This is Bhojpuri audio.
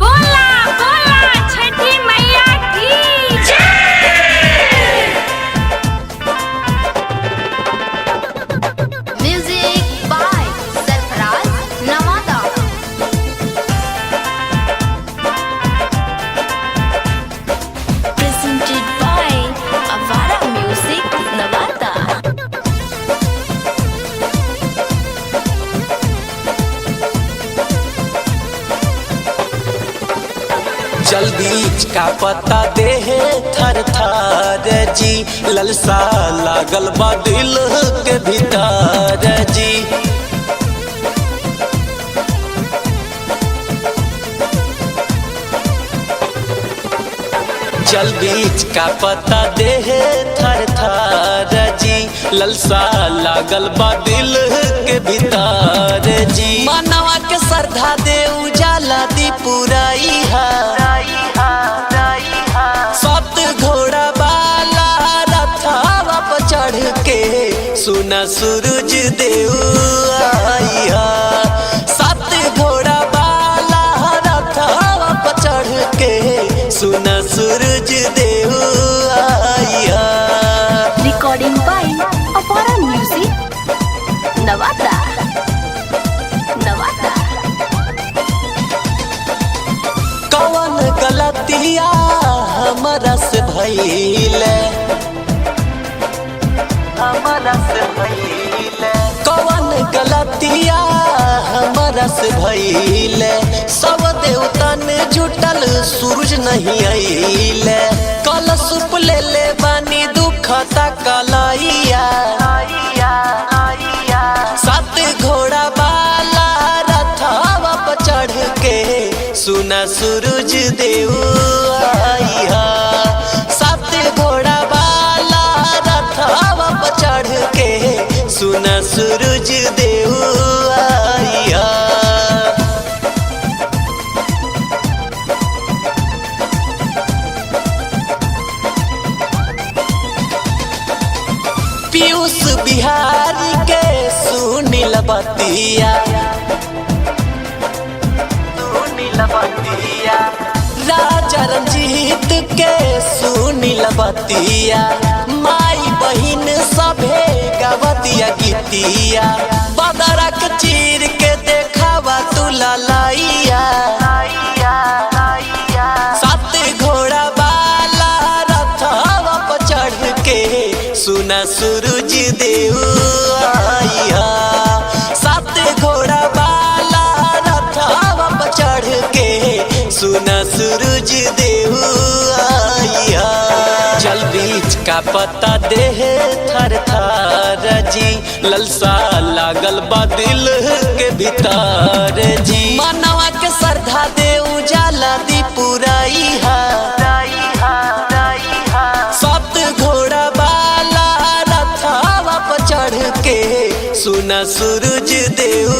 बोला बोला छठी मैया की जय। Music by Sarfaraz Nawada. Presented by Avara Music Navata। चल बीच का पता देहे थर थर जी, ललसा लागल बा दिल के भीतर जी। चल बीच का पता देहे थर थर जी, ललसा लागल बा दिल के भीतर जी। मनवा के श्रद्धा दे उजाला दी पुराई है, सत घोड़ा वाला रथवा पर चढ़ के सुना सूरज देव आइया। सत घोड़ा वाला रथवा पर चढ़ के सुना सूरज देव आइया। Recording by Avara Music Navata। कौन गलतिया हमरा से भइले, कौन गलतिया हमरा से भइले। सब देवतन जुटल सूरज नहीं आइले। कलशुप ले ले बानी दुखता कलैया। सात घोड़ा वाला रथवा पर चढ़ के सुना सूरज देव आइया। सात घोड़ा वाला रथवा पर चढ़ के सुना सूरज देव आइया। पीयूष बिहारी के सुनील बतिया, राजा रंजीत के सुनील बतिया। माई बहिन सभे गवतिया गीतिया। बदरा के चीर के देखावा तू ललैया। सात घोड़ा वाला रथवा पर चढ़ के सुना सूरज देव आइया। सात घोड़ा वाला रथवा पर चढ़ के सुना सूरज देव आइया। जल बीच का पता देहे थर थर जी, ललसा लागल बा दिल के भीतर जी। मनवा के श्रद्धा दे उजाला दी पुराई है। सत घोड़ा वाला रथवा पर चढ़ के सुना सूरज देव